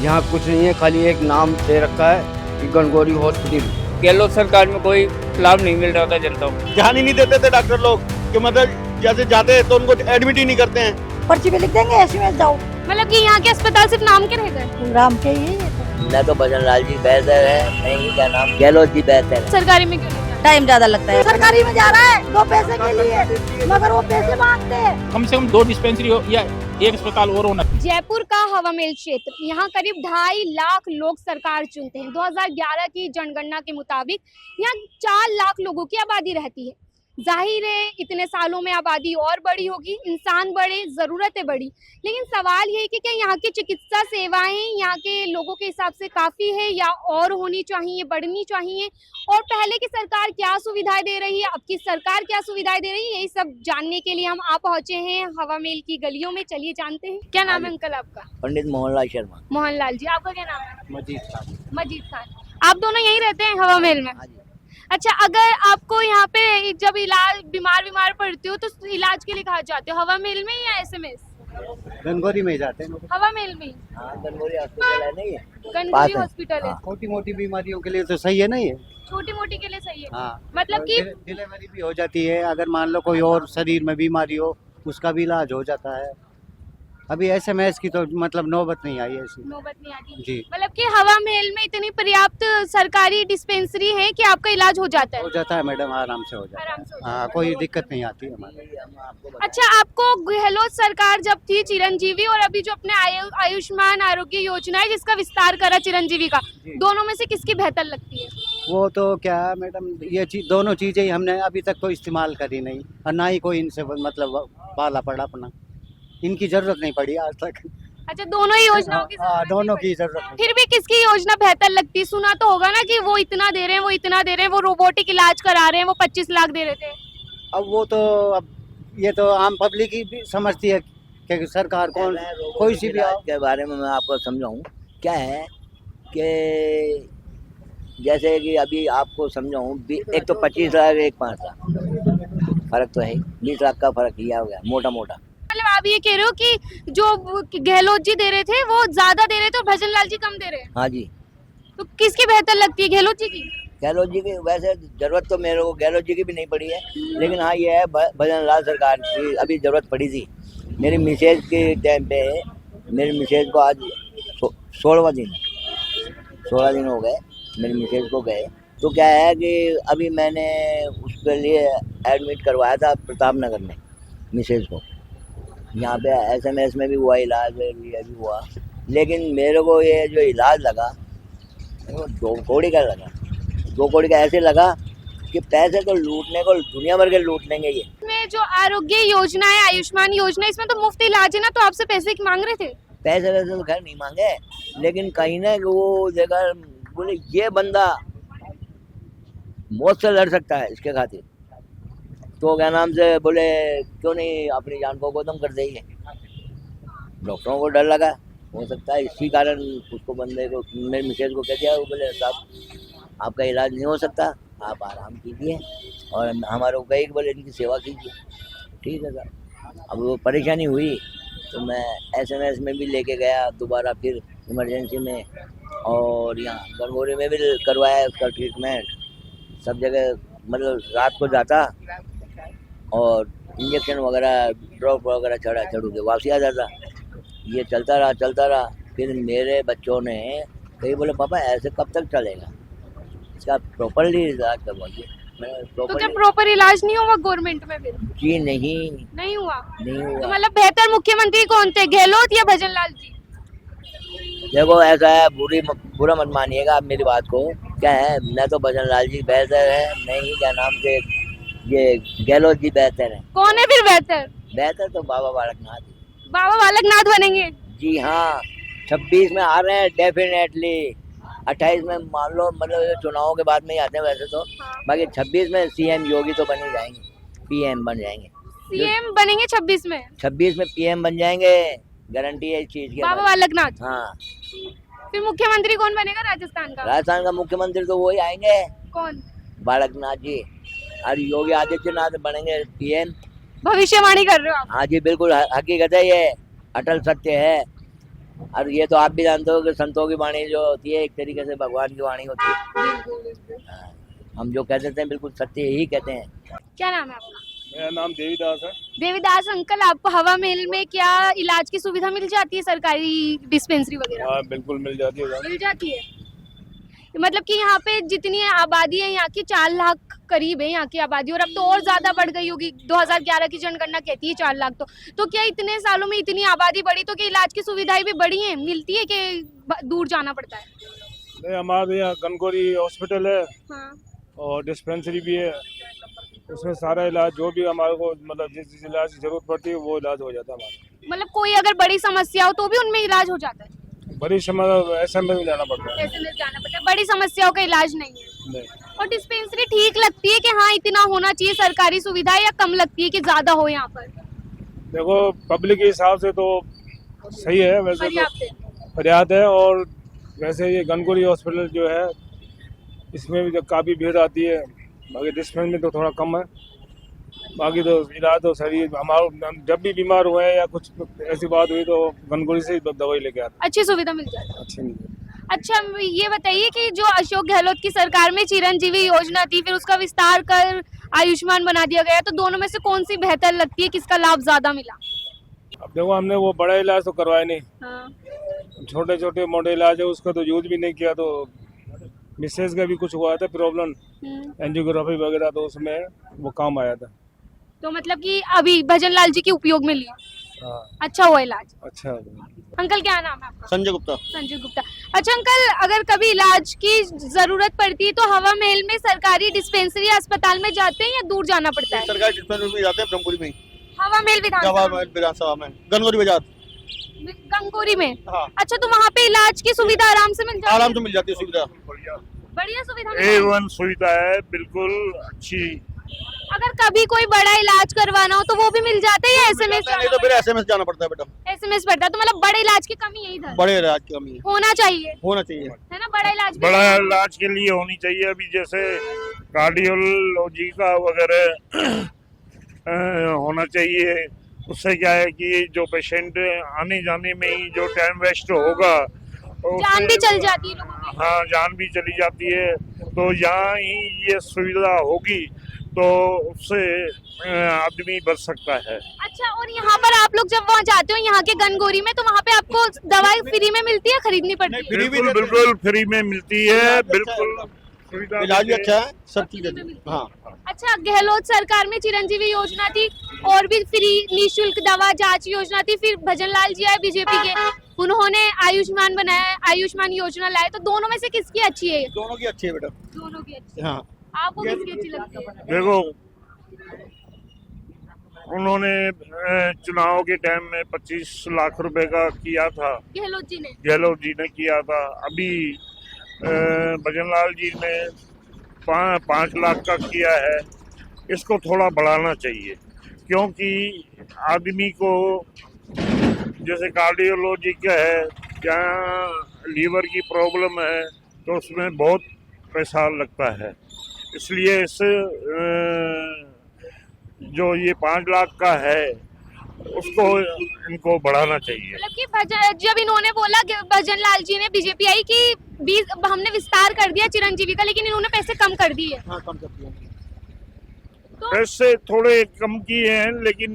यहाँ कुछ नहीं है, खाली एक नाम दे रखा है कि गणगौरी हॉस्पिटल। गहलोत सरकार में कोई लाभ नहीं मिल रहा था जनता को। ध्यान ही नहीं देते थे डॉक्टर लोग कि मतलब जैसे जाते हैं तो उनको एडमिट ही नहीं करते हैं। पर्ची पे लिख देंगे एसएमएस जाओ। मतलब कि यहाँ के अस्पताल सिर्फ नाम के रह गए। राम के ही न तो भजन लाल जी बेहतर है, नहीं क्या नाम गहलोत जी बेहतर है। सरकारी में क्यों नहीं जाते? टाइम ज्यादा लगता है। सरकारी में जा रहा है 2 पैसे के लिए, मगर वो पैसे मांगते हैं। कम से कम 2 डिस्पेंसरी या एक अस्पताल और होना। जयपुर का हवामेल क्षेत्र, यहाँ करीब 2.5 लाख लोग सरकार चुनते हैं। 2011 की जनगणना के मुताबिक यहाँ 4 लाख लोगों की आबादी रहती है। जाहिर है इतने सालों में आबादी और बड़ी होगी, इंसान बढ़े, ज़रूरतें बढ़ी, लेकिन सवाल ये है कि क्या यहाँ की चिकित्सा सेवाएं यहाँ के लोगों के हिसाब से काफ़ी है या और होनी चाहिए, बढ़नी चाहिए, और पहले की सरकार क्या सुविधाएं दे रही है, अब की सरकार क्या सुविधाएं दे रही है, यही सब जानने के लिए हम आ पहुंचे हैं हवामेल की गलियों में। चलिए जानते हैं। क्या नाम है अंकल आपका? पंडित मोहनलाल शर्मा। मोहनलाल जी। आपका क्या नाम है? मजीद खान। मजीद खान। आप दोनों यहीं रहते हैं हवामेल में? अच्छा, अगर आपको यहाँ पे जब इलाज बीमार पड़ते हो तो इलाज के लिए कहाँ जाते हो, हवामेल में या एसएमएस? गणगौरी में जाते हैं। हवामेल में? गणगौरी हॉस्पिटल है नहीं है? गणगौरी हॉस्पिटल है। छोटी मोटी बीमारियों के लिए तो सही है ना ये। छोटी मोटी के लिए सही है। हाँ, मतलब कि डिलीवरी भी हो जाती है, अगर मान लो कोई और शरीर में बीमारी हो उसका भी इलाज हो जाता है। अभी एसएमएस की तो मतलब नौबत नहीं आई ऐसी। नौबत नहीं आती जी। मतलब कि हवामेल में इतनी पर्याप्त सरकारी डिस्पेंसरी है कि आपका इलाज हो जाता है? हो जाता है मैडम, आराम से हो जाता आराम से हो है। हाँ, कोई दिक्कत नहीं आती हमारे। अच्छा, आपको गहलोत सरकार जब थी चिरंजीवी, और अभी जो अपने आयुष्मान आरोग्य योजना है जिसका विस्तार करा चिरंजीवी का, दोनों में से किसकी बेहतर लगती है? वो तो क्या मैडम, ये दोनों चीजें ही हमने अभी तक तो इस्तेमाल करी नहीं, और ना ही कोई इनसे मतलब पाला पड़ा अपना। इनकी जरूरत नहीं पड़ी आज तक। अच्छा, दोनों ही योजनाओं की हाँ, जरूरत दोनों नहीं की पड़ी। जरूरत नहीं। फिर भी किसकी योजना बेहतर लगती है? सुना तो होगा ना कि वो इतना दे रहे हैं, वो इतना दे रहे हैं, वो रोबोटिक इलाज करा रहे हैं, वो 25 लाख दे रहे थे। अब वो तो अब ये तो आम पब्लिक ही भी समझती है कि सरकार कौन कोई सी भी इलाज के बारे में मैं आपको समझाऊं। क्या है कि जैसे कि अभी आपको समझाऊं, एक तो 25 लाख, एक 5 लाख, फर्क तो है। 20 लाख का फर्क किया हो गया मोटा मोटा। मतलब आप ये कह रहे हो कि जो गहलोत जी दे रहे थे वो ज्यादा दे रहे थे और भजन लाल जी कम दे रहे हैं? हाँ जी। तो किसकी बेहतर लगती है, गहलोत जी की? गहलोत जी की वैसे जरूरत तो मेरे को गहलोत जी की भी नहीं पड़ी है, लेकिन हाँ ये है भजन लाल सरकार की अभी जरूरत पड़ी थी। मेरी मिसेज के टाइम पे, मेरी मिसेज को आज 16वां दिन हो गए मेरी मिसेज को गए। तो क्या है कि अभी मैंने उसके लिए एडमिट करवाया था प्रताप नगर में मिसेज को। यहाँ पे एसएमएस में भी हुआ इलाज, ये भी हुआ, लेकिन मेरे को ये जो इलाज लगा वो 2 कौड़ी का लगा। 2 कौड़ी का ऐसे लगा कि पैसे तो लूटने को दुनिया भर के लूट लेंगे ये। इसमें जो आरोग्य योजना है, आयुष्मान योजना, इसमें तो मुफ्त इलाज है ना, तो आपसे पैसे मांग रहे थे? पैसे वैसे तो खैर नहीं मांगे, लेकिन कहीं ना वो जगह बोले ये बंदा मौत से लड़ सकता है इसके खातिर, तो क्या नाम से बोले क्यों नहीं अपनी जान को खत्म कर देंगे। डॉक्टरों को डर लगा, हो सकता है इसी कारण उसको बंदे को, मेरे मिसेज को कह दिया, वो बोले साहब आपका इलाज नहीं हो सकता, आप आराम कीजिए और हमारे को कही बोले इनकी सेवा कीजिए। ठीक है सर। अब वो परेशानी हुई तो मैं एसएमएस में भी लेके गया दोबारा, फिर इमरजेंसी में, और यहाँ गणगौरी में भी करवाया उसका ट्रीटमेंट। सब जगह मतलब रात को जाता और इंजेक्शन वगैरह, ड्रॉप वगैरह चढ़ू के वापसी आ जाता। ये चलता रहा। फिर मेरे बच्चों ने कहीं बोले पापा ऐसे कब तक चलेगा, इसका प्रॉपरली इलाज करवाइए। तो जब प्रॉपर इलाज नहीं हुआ गवर्नमेंट में, फिर जी नहीं हुआ। तो मतलब बेहतर मुख्यमंत्री कौन थे, गहलोत या भजन लाल जी? देखो ऐसा है, बुरा मत मानिएगा आप मेरी बात को। क्या है, न तो भजन लाल जी बेहतर है, नहीं क्या नाम से ये गहलोत जी बेहतर है। कौन है फिर बेहतर? बेहतर तो बाबा बालकनाथ। बाबा बालकनाथ बनेंगे? जी हाँ, 26 में आ रहे हैं डेफिनेटली। 28 में मान लो, मतलब चुनावों के बाद में ही आते हैं वैसे तो। हाँ। बाकी 26 में सीएम योगी तो बन ही जाएंगे, पीएम बन जाएंगे। सीएम बनेंगे 26 में? 26 में पीएम बन जाएंगे, गारंटी है इस चीज की। बाबा बालकनाथ। हाँ। फिर मुख्यमंत्री कौन बनेगा राजस्थान का? राजस्थान का मुख्यमंत्री तो वही आएंगे, कौन? बालकनाथ जी। और योगी आदित्यनाथ बनेंगे पीएम। भविष्यवाणी कर रहे हो आप? हाँ जी बिल्कुल, हकीकत है, ये अटल सत्य है। और ये तो आप भी जानते हो कि संतों की वाणी जो होती है एक तरीके से भगवान की वाणी होती है। हाँ, हम जो कह देते हैं बिल्कुल सत्य ही कहते हैं। क्या नाम है आपका? मेरा नाम देवीदास है। देवीदास अंकल, आपको हवा महल में क्या इलाज की सुविधा मिल जाती है, सरकारी डिस्पेंसरी वगैरह? हाँ बिल्कुल मिल जाती है। मिल जाती है। मतलब कि यहाँ पे जितनी आबादी है यहाँ की 4 लाख करीब है यहाँ की आबादी, और अब तो और ज्यादा बढ़ गई होगी। 2011 की जनगणना कहती है 4 लाख। तो क्या इतने सालों में इतनी आबादी बढ़ी तो क्या इलाज की सुविधाएं भी बढ़ी हैं, मिलती है कि दूर जाना पड़ता है? नहीं, हमारे यहाँ गनगोरी हॉस्पिटल है हाँ। और डिस्पेंसरी भी है। उसमें सारा इलाज जो भी हमारे को मतलब जिस इलाज की जरूरत पड़ती है वो इलाज हो जाता है हमारा। मतलब कोई अगर बड़ी समस्या हो तो भी उनमें इलाज हो जाता है? बड़ी समस्या SMS में जाना पड़ता है। SMS जाना पड़ता है, बड़ी समस्याओं का इलाज नहीं है। नहीं। और डिस्पेंसरी ठीक लगती है कि हाँ इतना होना चाहिए सरकारी सुविधा, या कम लगती है कि ज्यादा हो यहाँ पर? देखो पब्लिक के हिसाब से तो सही है, वैसे पर्याप्त है। तो पर्याप्त है। और वैसे ये गनगोरी हॉस्पिटल जो है इसमें भी काफ़ी भीड़ आती है, बाकी डिस्पेंसरी में तो थोड़ा कम है। बाकी तो इलाज तो सही, हमारा जब भी बीमार हुए या कुछ ऐसी बात हुई तो गनगोरी से दवाई लेके आते अच्छी सुविधा मिल जाती है। अच्छी मिलती है। अच्छा ये बताइए कि जो अशोक गहलोत की सरकार में चिरंजीवी योजना थी, फिर उसका विस्तार कर आयुष्मान बना दिया गया, तो दोनों में से कौन सी बेहतर लगती है, किसका लाभ ज्यादा मिला? अब देखो हमने वो बड़ा इलाज तो करवाया नहीं, हाँ। छोटे छोटे मोटे इलाज है उसका तो यूज भी नहीं किया। तो मिसेज का भी कुछ हुआ था प्रॉब्लम, एंजियोग्राफी वगैरह, तो उसमें वो काम आया था। तो मतलब कि अभी भजन लाल जी के उपयोग में लिया। हाँ अच्छा हुआ इलाज। अच्छा। अंकल क्या नाम है आपका? संजय गुप्ता। संजय गुप्ता। अच्छा अंकल, अगर कभी इलाज की जरूरत पड़ती है तो हवा महल में सरकारी डिस्पेंसरी अस्पताल में जाते हैं या दूर जाना पड़ता है? सरकारी डिस्पेंसरी में जाते हैं, ब्रह्मपुरी में। हवा महल विधानसभा में गनगोरी बाजार गंगोरी में। हाँ। अच्छा, तो वहाँ पे इलाज की सुविधा आराम से मिल जाती है? आराम से मिल जाती है सुविधा। बढ़िया सुविधा मिल जाती है। A1 सुविधा है, बिल्कुल अच्छी। अगर कभी कोई बड़ा इलाज करवाना हो तो वो भी मिल जाता है या SMS? नहीं तो फिर SMS जाना पड़ता है बेटा। SMS पड़ता है। तो मतलब बड़े इलाज की कमी यही था, बड़े इलाज की कमी होना चाहिए, है ना? बड़ा इलाज भी बड़ा इलाज के लिए होनी चाहिए। अभी जैसे कार्डियोलॉजी का वगैरह होना चाहिए। उससे क्या है कि जो पेशेंट आने जाने में ही जो टाइम वेस्ट होगा, जान भी चल जाती है लोगों की। हाँ, जान भी चली जाती है। तो यहाँ ही ये सुविधा होगी तो उससे आदमी बच सकता है। अच्छा, और यहाँ पर आप लोग जब वहाँ जाते हो यहाँ के गनगोरी में, तो वहाँ पे आपको दवाई फ्री में मिलती है, खरीदनी पड़ती है? बिल्कुल बिल्कुल फ्री में मिलती है, बिल्कुल सुविधा इलाज भी अच्छा है, सब चीजें। हाँ। अच्छा, गहलोत सरकार में चिरंजीवी योजना थी और भी फ्री निःशुल्क दवा जांच योजना थी। फिर भजन लाल जी आए बीजेपी के, उन्होंने आयुष्मान बनाया, आयुष्मान योजना लाए। तो दोनों में से किसकी अच्छी है? दोनों की अच्छी है बेटा। दोनों की अच्छी। हाँ। आपको किसकी अच्छी लगती है? देखो, उन्होंने चुनाव के टाइम में 25 लाख रुपए का किया था, गहलोत जी ने किया था। अभी भजन लाल जी ने 5 लाख का किया है। इसको थोड़ा बढ़ाना चाहिए, क्योंकि आदमी को जैसे कार्डियोलॉजी का है या लीवर की प्रॉब्लम है तो उसमें बहुत पैसा लगता है। इसलिए इस जो ये 5 लाख का है उसको इनको बढ़ाना चाहिए। मतलब कि जब इन्होंने बोला कि भजन लाल जी ने, बीजेपी आई कि हमने विस्तार कर दिया चिरंजीवी का, लेकिन इन्होंने पैसे कम कर दिए। हाँ, कम कर दिया। तो पैसे थोड़े कम किए हैं, लेकिन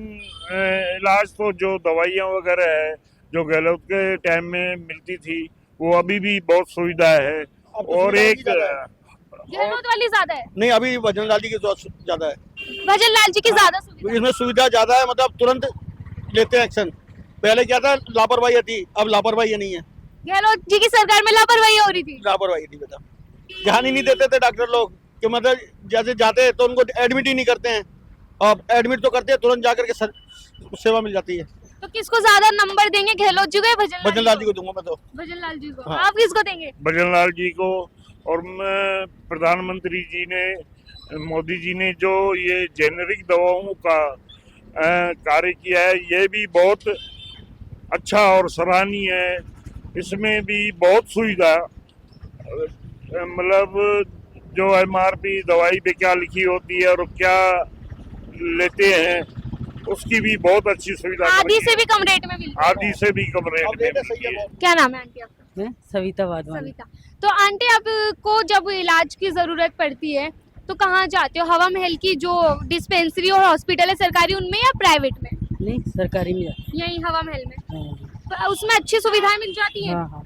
इलाज तो जो दवाइयाँ वगैरह है जो गहलोत के टाइम में मिलती थी वो अभी भी बहुत सुविधा है। और एक गहलोत वाली ज्यादा है? नहीं, अभी भजन लाल जी की ज्यादा है। भजन लाल जी की ज्यादा सुविधा, इसमें सुविधा ज्यादा है, मतलब तुरंत लेते हैं एक्शन। पहले क्या था, लापरवाही थी, अब लापरवाही नहीं है। गहलोत जी की सरकार में लापरवाही हो रही थी। लापरवाही थी बेटा, ध्यान ही नहीं देते थे डॉक्टर लोग कि मतलब जैसे जाते हैं तो उनको एडमिट ही नहीं करते हैं, और एडमिट तो करते हैं तुरंत जाकर के सेवा मिल जाती है। तो किसको ज्यादा नंबर देंगे, गहलोत जी को या भजन लाल जी को दूंगा मैं तो। भजन लाल जी को। हाँ। आप किसको देंगे? भजन लाल जी को। और प्रधानमंत्री जी ने, मोदी जी ने जो ये जेनेरिक दवाओं का कार्य किया है, ये भी बहुत अच्छा और सराहनीय है। इसमें भी बहुत सुविधा, मतलब जो MRP दवाई पे क्या लिखी होती है और क्या लेते हैं, उसकी भी बहुत अच्छी सुविधा कर आधी रही से है। भी कम रेट में मिलती है। आधी से भी कम रेट में मिलती है। क्या नाम है आंटी आपका? सविता वाधवानी। सविता। तो आंटी आपको जब इलाज की जरूरत पड़ती है तो कहाँ जाते हो? हवा महल की जो डिस्पेंसरी और हॉस्पिटल है सरकारी उनमें या प्राइवेट में? नहीं, सरकारी में जाते यही हवा महल में। हैं। तो उसमें अच्छी सुविधाएं मिल जाती हैं। हाँ।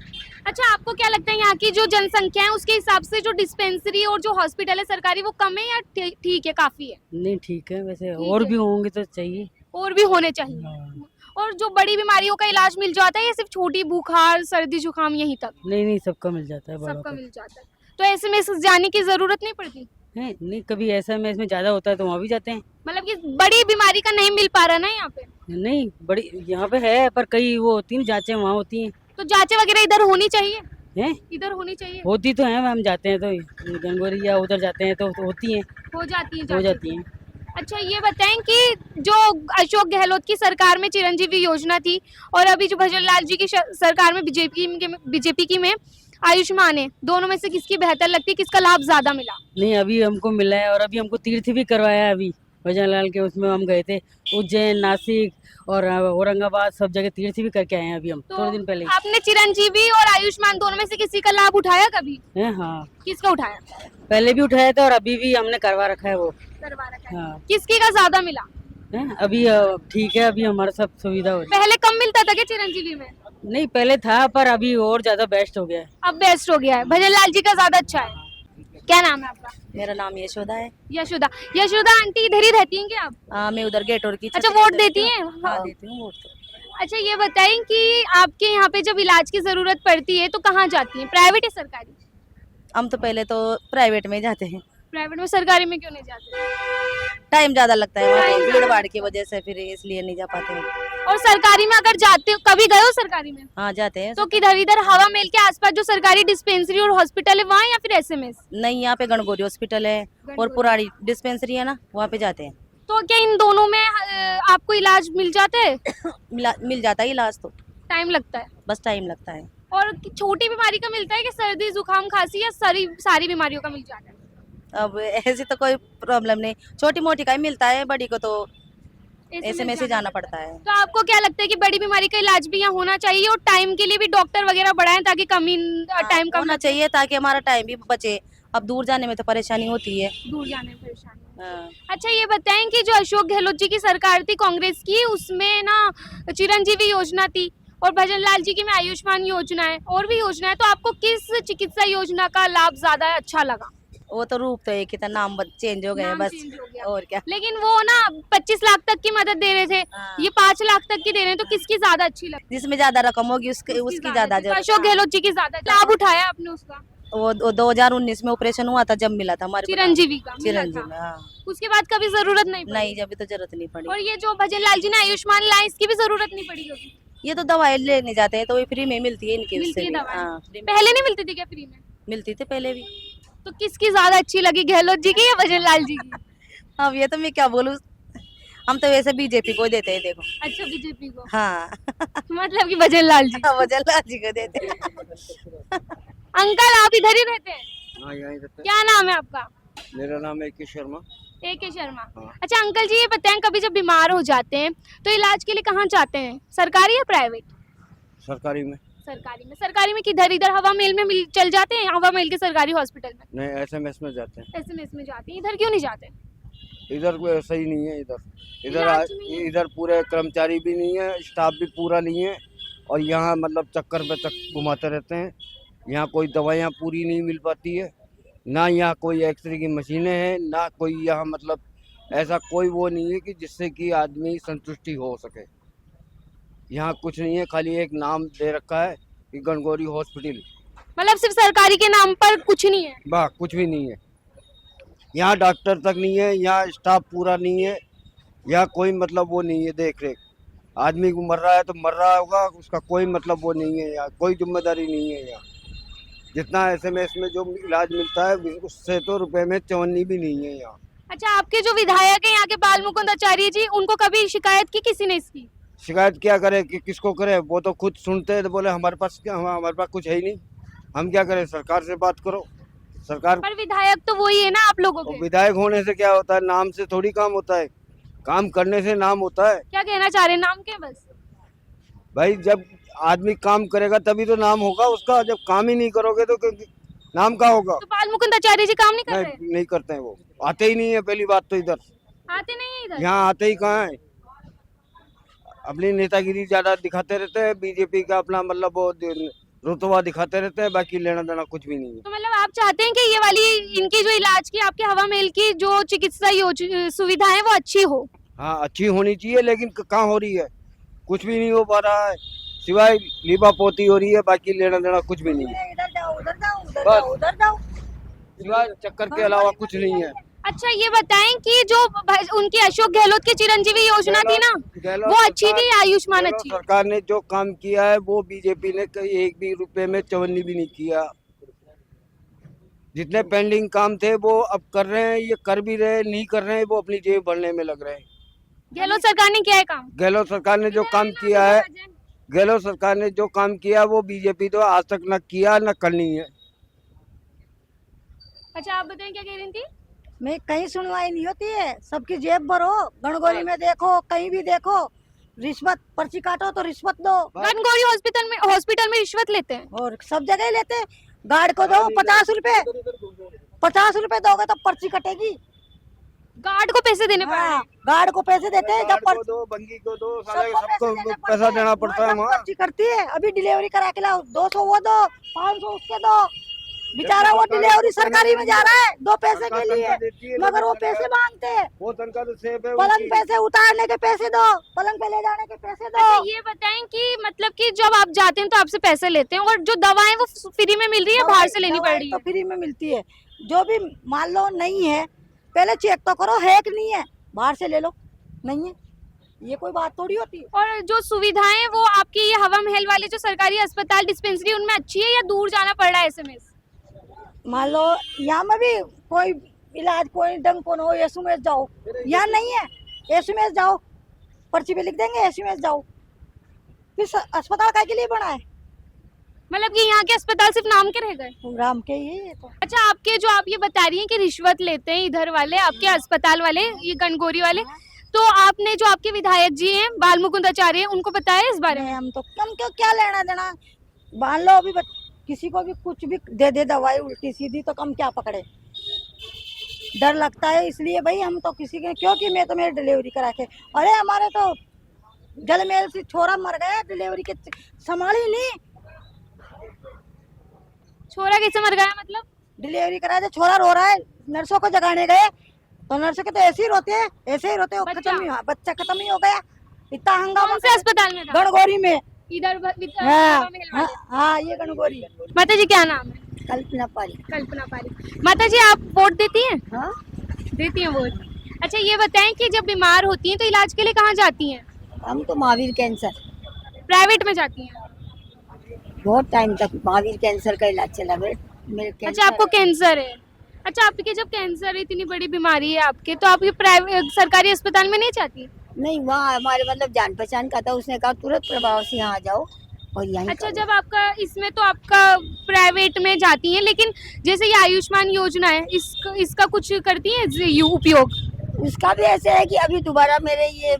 अच्छा, आपको क्या लगता है यहाँ की जो जनसंख्या है उसके हिसाब से जो डिस्पेंसरी और जो हॉस्पिटल है सरकारी वो कम है या ठीक है, काफी है? नहीं, ठीक है वैसे, ठीक और है। भी होंगे तो चाहिए। और भी होने चाहिए। हाँ। और जो बड़ी बीमारियों का इलाज मिल जाता है या सिर्फ छोटी बुखार सर्दी जुकाम यहीं तक? नहीं, सबका मिल जाता है, बड़ों सबका का। मिल जाता है। तो ऐसे में जाने की जरूरत नहीं पड़ती? है नहीं, कभी ऐसा में इसमें ज्यादा होता है तो वहाँ भी जाते हैं। मतलब कि बड़ी बीमारी का नहीं मिल पा रहा ना यहाँ पे? नहीं, बड़ी यहाँ पे है पर कई वो होती हैं जांचें वहाँ होती हैं। तो जांचें वगैरह इधर होनी चाहिए? हैं? इधर होनी चाहिए? होती तो है, हम जाते हैं तो गंगोरी या उधर जाते हैं तो होती हैं। हो जाती है हो जांचें? जाती हैं। अच्छा, ये बताएं कि जो अशोक गहलोत की सरकार में चिरंजीवी योजना थी और अभी जो भजन लाल जी की सरकार में बीजेपी की में आयुष्मान है, दोनों में से किसकी बेहतर लगती है, किसका लाभ ज्यादा मिला? नहीं, अभी हमको मिला है और अभी हमको तीर्थ भी करवाया है। अभी भजन लाल के उसमें हम गए थे, उज्जैन, नासिक और औरंगाबाद सब जगह तीर्थ भी करके आए हैं अभी हम थोड़े दिन पहले। आपने चिरंजीवी और आयुष्मान दोनों में से किसी का लाभ उठाया कभी? हैं? हाँ, किसका उठाया? पहले भी उठाया था और अभी भी हमने करवा रखा है वो। करवा रखा है। हाँ। किसकी का ज्यादा मिला? हैं? अभी ठीक है, अभी हमारा सब सुविधा हो रही पहले कम मिलता था क्या चिरंजीवी में? है। नहीं, पहले था पर अभी और ज्यादा बेस्ट हो गया है। अब बेस्ट हो गया है, भजन लाल जी का ज्यादा अच्छा है। क्या नाम है आपका? मेरा नाम यशोदा है। यशोदा। यशोदा आंटी इधर ही रहती हैं क्या आप? मैं उधर गेट और की अच्छा, वोट देती हैं? हाँ, देती हूँ वोट तो। अच्छा, ये बताएं कि आपके यहाँ पे जब इलाज की जरूरत पड़ती है तो कहाँ जाती हैं, प्राइवेट या सरकारी? हम तो पहले तो प्राइवेट में जाते हैं, प्राइवेट में, सरकारी में क्यों नहीं जाते? टाइम ज्यादा लगता है वहाँ पे, टाइम भीड़ भाड़ की वजह से फिर इसलिए नहीं जा पाते हैं। और सरकारी में अगर जाते हो, कभी गए हो सरकारी में? हाँ, जाते हैं। तो किधर? इधर हवा महल के आसपास जो सरकारी डिस्पेंसरी और हॉस्पिटल है वहाँ या फिर एसएमएस? नहीं, यहाँ पे गणगौरी हॉस्पिटल है और पुरानी डिस्पेंसरी है ना, वहाँ पे जाते हैं। तो क्या इन दोनों में आपको इलाज मिल जाता है? मिल जाता है इलाज तो, टाइम लगता है? बस टाइम लगता है। और छोटी बीमारी का मिलता है कि सर्दी जुकाम खांसी या सारी बीमारियों का मिल जाता है? अब ऐसी तो कोई प्रॉब्लम नहीं, छोटी मोटी का ही मिलता है, बड़ी को तो ऐसे में से जाना पड़ता है। तो आपको क्या लगता है कि बड़ी बीमारी का इलाज भी यहाँ होना चाहिए और टाइम के लिए भी डॉक्टर वगैरह बढ़ाएं ताकि टाइम कम होना चाहिए ताकि हमारा टाइम भी बचे। अब दूर जाने में तो परेशानी होती है। दूर जाने में परेशानी। हाँ। अच्छा, ये बताएं कि जो अशोक गहलोत जी की सरकार थी कांग्रेस की, उसमें ना चिरंजीवी योजना थी और भजन लाल जी की में आयुष्मान योजना है और भी योजना है, तो आपको किस चिकित्सा योजना का लाभ ज्यादा अच्छा लगा? वो तो रूप तो एक ही था, नाम चेंज हो गए नाम बस, change हो गया। और क्या। लेकिन वो ना 25 लाख तक की मदद दे रहे थे, हाँ। ये 5 लाख तक की दे रहे हैं, तो किसकी ज्यादा अच्छी लगी? जिसमें ज्यादा रकम होगी उसकी ज्यादा तो अशोक गहलोत जी की ज्यादा लाभ उठाया आपने उसका? वो 2019 में ऑपरेशन हुआ था जब मिला था हमारे को। चिरंजीवी का मिला चिरंजीवी था। में, हाँ। उसके बाद कभी जरूरत नहीं पड़ी? नहीं, जब तो जरूरत नहीं पड़ी। और ये जो भजन लाल जी ने आयुष्मान लाया, इसकी भी जरूरत नहीं पड़ी कभी? ये तो दवाई लेने जाते हैं तो ये फ्री में मिलती है इनकी, मिलती उससे है भी। दवाई? हाँ, फ्री में पहले नहीं मिलती थी क्या फ्री में? मिलती थी पहले भी। तो किसकी ज्यादा अच्छी लगी, गहलोत जी की या भजन लाल जी की? अब ये तो मैं क्या बोलूँ, हम तो वैसे बीजेपी को देते हैं, देखो। अच्छा, बीजेपी को? हाँ। मतलब कि भजन लाल जी। भजन लाल जी को देते हैं। अंकल, आप इधर ही रहते हैं? हाँ, यहीं रहते हैं। क्या नाम है आपका? मेरा नाम है के शर्मा। AK शर्मा। हाँ। अच्छा अंकल जी, ये बताएं कभी जब बीमार हो जाते हैं तो इलाज के लिए कहाँ जाते हैं, सरकारी या प्राइवेट? सरकारी में। सरकारी में किधर? इधर हवा महल में चल जाते हैं, हवा महल के सरकारी हॉस्पिटल में? नहीं, एसएमएस में जाते हैं। एसएमएस में जाते हैं। इधर क्यों नहीं जाते? इधर कोई सही नहीं है। इधर इलाज नहीं है। इधर पूरे कर्मचारी भी नहीं है, स्टाफ भी पूरा नहीं है और यहाँ मतलब चक्कर पे घुमाते रहते हैं। यहाँ कोई दवाइयाँ पूरी नहीं मिल पाती है, ना यहाँ कोई एक्सरे की मशीनें हैं, ना कोई यहाँ मतलब ऐसा कोई वो नहीं है कि जिससे कि आदमी संतुष्टि हो सके। यहाँ कुछ नहीं है, खाली एक नाम दे रखा है कि गणगौरी हॉस्पिटल, मतलब सिर्फ सरकारी के नाम पर कुछ नहीं है? वाह, कुछ भी नहीं है। यहाँ डॉक्टर तक नहीं है, यहाँ स्टाफ पूरा नहीं है, यहाँ कोई मतलब वो नहीं है देख रेख। आदमी को मर रहा है तो मर रहा होगा, उसका कोई मतलब वो नहीं है, यहाँ कोई जिम्मेदारी नहीं है। यहाँ जितना एसएमएस में जो इलाज मिलता है उससे तो रुपए में चवन्नी भी नहीं है यहाँ। अच्छा, आपके जो विधायक है यहाँ के बाल मुकुंद आचार्य जी, उनको कभी शिकायत की किसी ने इसकी? शिकायत क्या करे कि किसको करे, वो तो खुद सुनते हैं तो बोले हमारे पास क्या, हमारे पास कुछ है ही नहीं, हम क्या करें, सरकार से बात करो। सरकार पर विधायक तो वही है ना आप लोगों के? विधायक होने से क्या होता है, नाम से थोड़ी काम होता है। काम करने से नाम होता है क्या कहना चाह रहे हैं, नाम के बस? भाई। जब आदमी काम करेगा तभी तो नाम होगा उसका। जब काम ही नहीं करोगे तो नाम का होगा। तो बाल मुकुंद आचार्य जी काम नहीं कर रहे? नहीं करते हैं, वो आते ही नहीं है। पहली बात तो इधर आते नहीं है इधर? यहाँ आते ही कहाँ है। अपनी नेतागिरी ज्यादा दिखाते रहते हैं, बीजेपी का अपना मतलब वो रुतबा दिखाते रहते हैं, बाकी लेना देना कुछ भी नहीं है। तो मतलब आप चाहते हैं कि ये वाली इनकी जो इलाज की आपके हवा महल की जो चिकित्सा सुविधा है वो अच्छी हो? हाँ, अच्छी होनी चाहिए, लेकिन कहाँ हो रही है? कुछ भी नहीं हो पा रहा है, सिवाय लीबा पोती हो रही है, बाकी लेना देना कुछ भी नहीं है। इधर जाओ, उधर जाओ, उधर बस। जाओ, उधर जाओ। सिवाय चक्कर के अलावा कुछ नहीं है। अच्छा ये बताएं कि जो उनकी अशोक गहलोत की चिरंजीवी योजना थी ना, गहलोत वो अच्छी सरकार- थी, आयुष्मान गहलोत अच्छी? सरकार ने जो काम किया है वो बीजेपी ने एक भी रुपए में चवन्नी भी नहीं किया। जितने पेंडिंग काम थे वो अब कर रहे हैं, ये कर भी रहे, नहीं कर रहे हैं, वो अपनी जेब भरने में लग रहे हैं। गहलोत सरकार ने किया है काम? गहलोत सरकार ने जो काम किया है, गहलोत सरकार ने जो काम किया वो बीजेपी तो आज तक न किया न करनी है। अच्छा आप बताएं क्या कह रही थी? मैं कहीं सुनवाई नहीं होती है, सबकी जेब भरो। गणगौरी में देखो, कहीं भी देखो, रिश्वत, पर्ची काटो तो रिश्वत दो। गणगौरी हॉस्पिटल में रिश्वत लेते हैं? और सब जगह ही लेते हैं। गार्ड को दो 50 रुपए, 50 रुपए दोगे तो पर्ची कटेगी। गार्ड को पैसे देने पड़ रहे हाँ, हैं? गार्ड को पैसे देते हैं। जब गार्ड को पर्ची दो, बंगी को दो, साले सबको सबको देने पैसा देना पड़ता है सब वहाँ। पर्ची करती है। अभी डिलीवरी करा के लाओ, 200 वो दो, 500 उसके दो। बेचारा वो डिलीवरी सरकारी में जा रहा है 2 पैसे के लिए, मगर वो पैसे मांगते हैं। वो तनख्वाह तो सेफ है पलंग उनकी। पे से उतारने के पैसे दो, पलंग पे ले जाने के पैसे दो। अच्छा ये बताएं कि मतलब कि जब आप जाते हैं तो आपसे पैसे लेते हैं और जो दवाएं वो फ्री में मिल रही है, बाहर से लेनी पड़ रही तो है? फ्री में मिलती है। जो भी मान लो नहीं है, पहले चेक तो करो है कि नहीं है, बाहर से ले लो। नहीं है, ये कोई बात थोड़ी होती है। और जो सुविधाएं वो आपकी ये हवा महल वाले जो सरकारी अस्पताल डिस्पेंसरी उनमें अच्छी है या दूर जाना पड़ रहा है एसएमएस? मान लो यहाँ में भी कोई इलाज, कोई डंग को हो, एसएमएस जाओ। यहाँ नहीं है, एसएमएस जाओ, पर्ची पे लिख देंगे एसएमएस जाओ। फिर अस्पताल काय के लिए बना है? मतलब कि यहाँ के अस्पताल सिर्फ नाम के रह गए? राम के ही है ये तो। अच्छा आपके जो आप ये बता रही हैं कि रिश्वत लेते हैं इधर वाले आपके अस्पताल वाले, ये गणगौरी वाले, तो आपने जो आपके विधायक जी हैं बाल मुकुंद आचार्य उनको बताया इस बारे में? हम तो कम क्यों, क्या लेना देना। मान लो अभी किसी को भी कुछ भी दे दवाई उल्टी सीधी तो कम क्या पकड़े, डर लगता है। इसलिए भाई हम तो किसी के, क्योंकि मैं तो मेरी डिलीवरी करा के, अरे हमारे तो जलमेल से छोरा मर गया, डिलीवरी के संभाली नहीं। छोरा कैसे मर गया मतलब? डिलीवरी करा दे, छोरा रो रहा है, नर्सों को जगाने गए तो नर्सों के तो ऐसे ही रोते हैं, ऐसे ही रोते हैं। बच्चा खत्म ही हो गया। इतना हंगामा। कौन से अस्पताल में था? गणगौरी में। इधर हाँ, हाँ, ये गणगौरी। माता जी क्या नाम है? कल्पना पारी। कल्पना पारी। माता जी आप वोट देती हैं? हाँ, देती हैं वोट। अच्छा ये बताएं कि जब बीमार होती हैं तो इलाज के लिए कहाँ जाती हैं? हम तो महावीर कैंसर, प्राइवेट में जाती हैं? बहुत टाइम तक महावीर कैंसर का इलाज चला मेरे अच्छा आपको कैंसर है? अच्छा आपके जब कैंसर है, इतनी बड़ी बीमारी है आपके, तो आप ये प्राइवेट सरकारी अस्पताल में नहीं जाती? नहीं, वहाँ हमारे मतलब जान पहचान का था, उसने कहा तुरंत प्रभाव से यहाँ आ जाओ और यहीं अच्छा करो। जब आपका इसमें तो आपका प्राइवेट में जाती हैं, लेकिन जैसे ये आयुष्मान योजना है इसका कुछ करती हैं उपयोग? उसका भी ऐसे है कि अभी दोबारा मेरे ये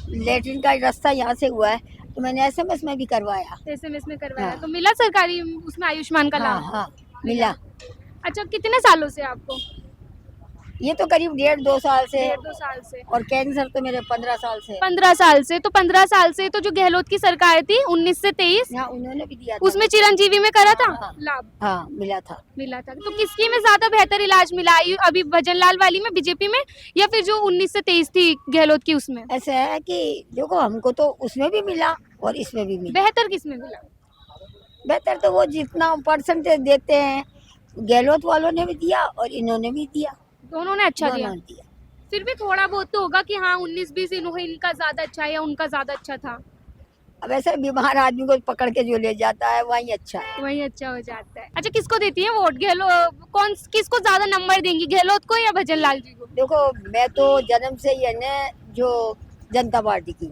लेटरिन का रास्ता यहाँ से हुआ है तो मैंने एसएमएस में भी करवाया। एसएमएस में करवाया? हाँ। तो मिला सरकारी उसमें आयुष्मान का हाँ, लाभ? हाँ, मिला। अच्छा कितने सालों से आपको? ये तो करीब 1.5-2 साल से, 1.5-2 साल से। और कैंसर तो मेरे 15 साल से। 15 साल से? तो 15 साल से तो जो गहलोत की सरकार थी 19 से 23, हाँ, उन्होंने भी दिया था। उसमें चिरंजीवी में करा था हाँ। लाभ? हाँ, मिला था। मिला था। तो किसकी में ज्यादा बेहतर इलाज मिला, अभी भजन लाल वाली में बीजेपी में, या फिर जो 19 से 23 थी गहलोत की उसमें? ऐसा है कि देखो हमको तो उसमें भी मिला और इसमें भी मिला। बेहतर किसमें मिला? बेहतर तो वो जितना परसेंटेज देते हैं, गहलोत वालों ने भी दिया और इन्होंने भी दिया, दोनों ने अच्छा दिया। दोनों ने दिया। फिर भी थोड़ा बहुत तो होगा कि हाँ 19-20 इनका ज्यादा अच्छा है या उनका ज्यादा अच्छा था? अब ऐसे बीमार आदमी को पकड़ के जो ले जाता है वही अच्छा है। वही अच्छा हो जाता है। अच्छा किसको देती है वोट? किसको ज्यादा नंबर देंगी, गहलोत को या भजन लाल जी को? देखो मैं तो जन्म से ही है ना जो जनता पार्टी की,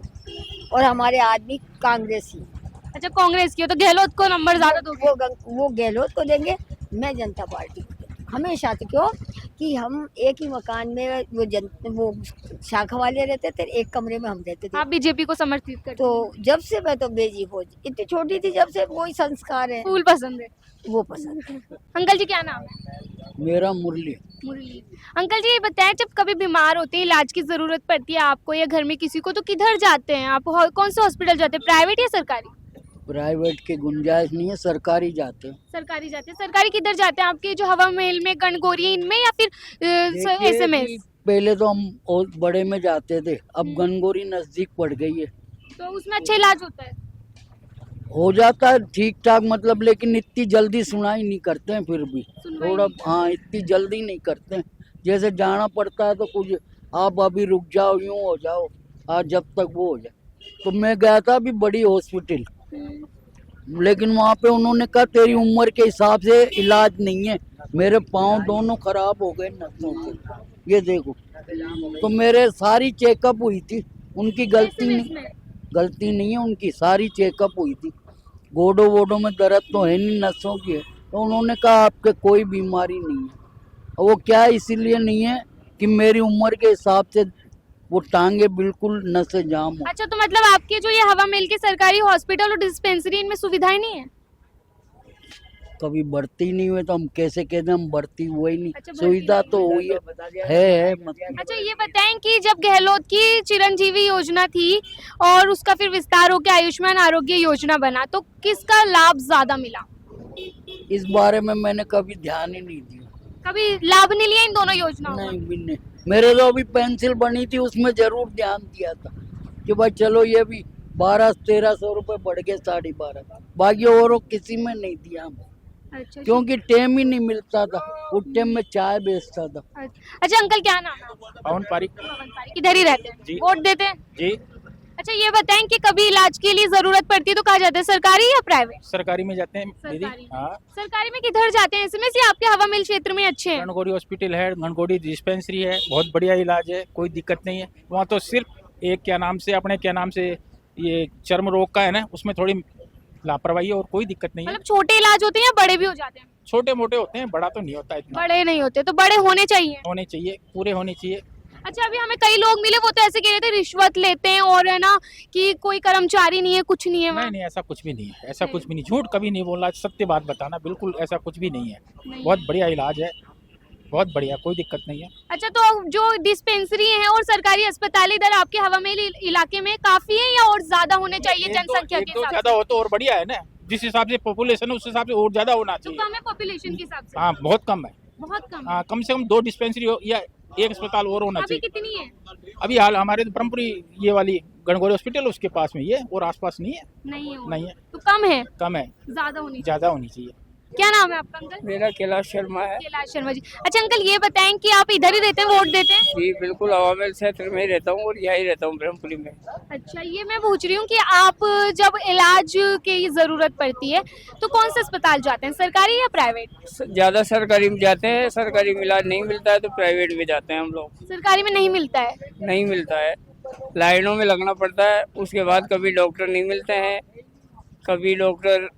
और हमारे आदमी कांग्रेसी। अच्छा कांग्रेस की हो तो गहलोत को नंबर ज्यादा दोगे? वो गहलोत को देंगे, मैं जनता पार्टी को। हमेशा से। क्यों कि हम एक ही मकान में वो शाखा वाले रहते थे, एक कमरे में हम रहते थे। आप बीजेपी को समर्थित करते तो जब से मैं तो बेजी हो इतनी छोटी थी, जब से वही संस्कार है, फूल पसंद है। वो पसंद है। अंकल जी क्या नाम है? मेरा मुरली। मुरली। अंकल जी ये बताएं, जब कभी बीमार होते हैं, इलाज की जरूरत पड़ती है आपको या घर में किसी को, तो किधर जाते हैं आप? कौन से हॉस्पिटल जाते हैं, प्राइवेट या सरकारी? प्राइवेट की गुंजाइश नहीं है, सरकारी जाते हैं। सरकारी जाते हैं। सरकारी किधर जाते हैं आपके? जो हवा महल में, गणगौरी इनमें, या फिर एसएमएस? पहले तो हम और बड़े में जाते थे, अब गणगौरी नजदीक पड़ गई है, तो उसमें अच्छा इलाज होता है? हो जाता है ठीक ठाक, मतलब लेकिन इतनी जल्दी सुनाई नहीं करते हैं, फिर भी सुनवाई थोड़ा, नहीं। हाँ इतनी जल्दी नहीं करते हैं। जैसे जाना पड़ता है तो कुछ आप अभी रुक जाओ, यूं हो जाओ, आज जब तक वो हो जाए। तो मैं गया था अभी बड़ी हॉस्पिटल, लेकिन वहाँ पे उन्होंने कहा तेरी उम्र के हिसाब से इलाज नहीं है। मेरे पाँव दोनों खराब हो गए नसों से, ये देखो। तो मेरे सारी चेकअप हुई थी, उनकी गलती नहीं है उनकी, सारी चेकअप हुई थी। गोडो वोडो में दर्द तो है नहीं, नसों की है। तो उन्होंने कहा आपके कोई बीमारी नहीं है। और वो क्या इसीलिए नहीं है कि मेरी उम्र के हिसाब से वो टांगे बिल्कुल नसें जाम हो। अच्छा, तो मतलब आपके जो ये हवा महल के सरकारी हॉस्पिटल और डिस्पेंसरी, इनमें सुविधाएं नहीं है? कभी भर्ती नहीं हुए तो हम कैसे कहते हैं हम भर्ती हुए ही नहीं। अच्छा, सुविधा तो हुई है मतलब। अच्छा ये बताएं कि जब गहलोत की चिरंजीवी योजना थी और उसका फिर विस्तार होकर आयुष्मान आरोग्य योजना बना, तो किसका लाभ ज्यादा मिला? इस बारे में मैंने कभी ध्यान ही नहीं दिया। कभी लाभ नहीं लिया इन दोनों योजनाओं का? नहीं भी नहीं। मेरे तो अभी पेंसिल बनी थी, उसमें जरूर ध्यान दिया था कि भाई चलो ये भी 1200-1300 रुपए बढ़ गए, 12.5। बाकी और किसी में नहीं दिया हम, अच्छा, क्योंकि टाइम ही नहीं मिलता था। उस टाइम में चाय बेचता था। अच्छा अंकल क्या नाम है? पवन पारिक। किधर ही रहते हैं? जी। वोट देते हैं? जी। अच्छा ये बताएं कि कभी इलाज के लिए जरूरत पड़ती है तो कहाँ जाते हैं, सरकारी या प्राइवेट? सरकारी में जाते हैं दीदी। सरकारी। हाँ, सरकारी में किधर जाते हैं? इसमें से आपके हवा महल क्षेत्र में अच्छे हैं? गणगौरी हॉस्पिटल है, गणगौरी डिस्पेंसरी है, बहुत बढ़िया इलाज है, कोई दिक्कत नहीं है वहाँ। तो सिर्फ एक क्या नाम से ये चर्म रोग का है ना, उसमें थोड़ी लापरवाही है और कोई दिक्कत नहीं है। मतलब छोटे इलाज होते हैं या बड़े भी हो जाते हैं? छोटे मोटे होते हैं, बड़ा तो नहीं होता इतना। बड़े नहीं होते, तो बड़े होने चाहिए। होने चाहिए, पूरे होने चाहिए। अच्छा अभी हमें कई लोग मिले, वो तो ऐसे कह रहे थे रिश्वत लेते हैं और है ना कि कोई कर्मचारी नहीं है, कुछ नहीं है वहाँ। नहीं, ऐसा कुछ भी नहीं है, ऐसा कुछ भी नहीं। झूठ कभी नहीं बोलना, सत्य बात बताना, बिल्कुल ऐसा कुछ भी नहीं है। बहुत बढ़िया इलाज है, बहुत बढ़िया, कोई दिक्कत नहीं है। अच्छा तो जो डिस्पेंसरी है और सरकारी अस्पताल इधर आपके हवा महल इलाके में काफी है या और ज्यादा होने चाहिए जनसंख्या के हिसाब ज्यादा हो तो और बढ़िया है ना, जिस हिसाब से पॉपुलेशन है उस हिसाब से और ज्यादा होना से? तो चाहिए। कम है पॉपुलेशन के हिसाब से? हाँ बहुत कम है। बहुत कम। हाँ, कम से कम 2 डिस्पेंसरी हो या एक अस्पताल और होना अभी चाहिए। कितनी है? अभी हाल हमारे ब्रह्मपुरी ये वाली गणगौरी हॉस्पिटल उसके पास में ये, और आसपास नहीं है। नहीं है, तो कम है, कम है, ज्यादा होनी चाहिए। क्या नाम है आपका अंकल? मेरा कैलाश शर्मा है। कैलाश शर्मा जी। अच्छा अंकल ये बताएं कि आप इधर ही रहते हैं, वोट देते हैं? जी बिल्कुल, हवा महल क्षेत्र में ही रहता हूँ और यही रहता हूँ ब्रह्मपुरी में। अच्छा ये मैं पूछ रही हूँ कि आप जब इलाज की जरूरत पड़ती है तो कौन से अस्पताल जाते हैं, सरकारी या प्राइवेट? ज्यादा सरकारी में जाते हैं, सरकारी में इलाज नहीं मिलता है तो प्राइवेट में जाते हैं हम लोग। सरकारी में नहीं मिलता है? नहीं मिलता है, लाइनों में लगना पड़ता है। उसके बाद कभी डॉक्टर नहीं मिलते हैं, कभी डॉक्टर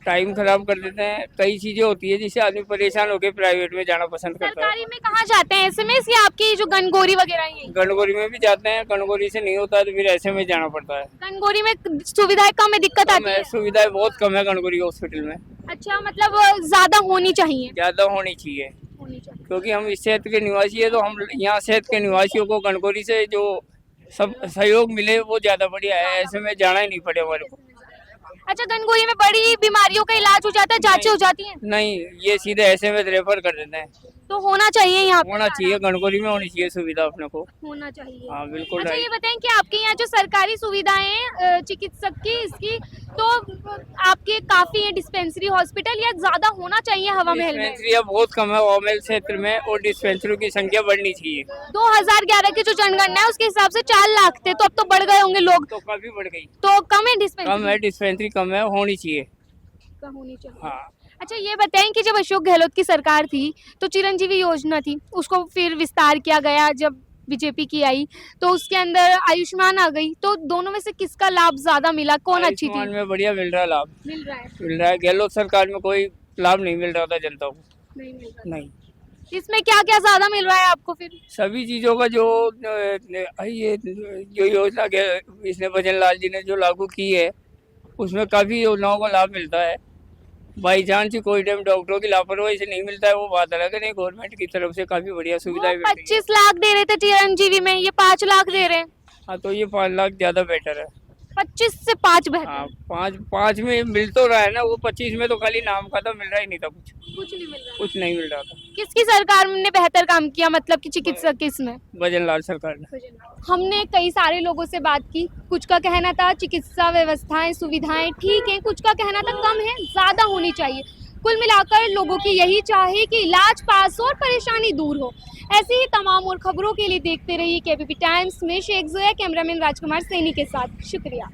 टाइम खराब कर देते हैं, कई चीजें होती है जिससे आदमी परेशान होकर प्राइवेट में जाना पसंद करता है। सरकारी में कहाँ जाते हैं, एसएमएस या आपकी जो गणगौरी वगैरह है? गणगौरी में भी जाते हैं, गणगौरी से नहीं होता है तो फिर ऐसे में जाना पड़ता है। गणगौरी में सुविधाएं कम है, दिक्कत आती है? सुविधाएं बहुत कम है गणगौरी हॉस्पिटल में। अच्छा मतलब ज्यादा होनी चाहिए? ज्यादा होनी चाहिए, क्योंकि हम इस क्षेत्र के निवासी है तो हम यहाँ क्षेत्र के निवासियों को गणगौरी से जो सब सहयोग मिले वो ज्यादा बढ़िया है, ऐसे में जाना ही नहीं पड़े हमारे को। अच्छा गणगौरी में बड़ी बीमारियों का इलाज हो जाता है, जांचें हो जाती हैं? नहीं, ये सीधे ऐसे में रेफर कर देते हैं। तो होना चाहिए यहाँ पे? होना चाहिए, गणगौरी में होनी चाहिए सुविधा अपने को। होना चाहिए। हाँ बिल्कुल। अच्छा ये बताएं कि आपके यहाँ जो सरकारी सुविधाएं हैं चिकित्सक की, इसकी तो आपके काफी है डिस्पेंसरी हॉस्पिटल, या ज्यादा होना चाहिए हवा महल में? डिस्पेंसरियाँ बहुत कम है हवा महल क्षेत्र में और डिस्पेंसरियों की संख्या बढ़नी चाहिए। 2011 की जो जनगणना है उसके हिसाब से 4 लाख थे, तो अब तो बढ़ गए होंगे लोग? तो काफी बढ़ गई। तो कम है डिस्पेंसरी? कम है, डिस्पेंसरी कम है, होनी चाहिए। कम होनी चाहिए। हाँ। अच्छा ये बताएं कि जब अशोक गहलोत की सरकार थी तो चिरंजीवी योजना थी, उसको फिर विस्तार किया गया जब बीजेपी की आई, तो उसके अंदर आयुष्मान आ गई, तो दोनों में से किसका लाभ ज्यादा मिला, कौन अच्छी थी? में बढ़िया मिल रहा है लाभ। मिल रहा है। गहलोत सरकार में कोई लाभ नहीं मिल रहा था जनता को। नहीं मिल रहा। नहीं, इसमें क्या क्या ज्यादा मिल रहा है आपको फिर? सभी चीजों का जो ये जो योजना के इसने भजन लाल जी ने जो लागू की है उसमें काफी योजनाओं का लाभ मिलता है। बाई चांस कोई टाइम डॉक्टरों की लापरवाही से नहीं मिलता है वो बात अलग है, नहीं गवर्नमेंट की तरफ से काफी बढ़िया सुविधाएं वो मिल रही है। 25 लाख दे रहे थे चिरंजीवी में, ये 5 लाख दे रहे हैं। हाँ तो ये 5 लाख ज्यादा बेटर है। 25 से 5 बेहतर। हाँ, पाँच में मिल तो रहा है ना, वो 25 में तो खाली नाम का था, मिल रहा ही नहीं था कुछ, कुछ नहीं मिल रहा। कुछ नहीं मिल रहा था। किसकी सरकार ने बेहतर काम किया, मतलब कि चिकित्सक किसमें? भजन लाल सरकार ने। हमने कई सारे लोगों से बात की, कुछ का कहना था चिकित्सा व्यवस्थाएं सुविधाएं ठीक है, कुछ का कहना था कम है, ज्यादा होनी चाहिए। कुल मिलाकर लोगों की यही चाह है कि इलाज पास हो और परेशानी दूर हो। ऐसी ही तमाम और खबरों के लिए देखते रहिए केबीपी टाइम्स में। शेख जोया, कैमरामैन राजकुमार सैनी के साथ। शुक्रिया।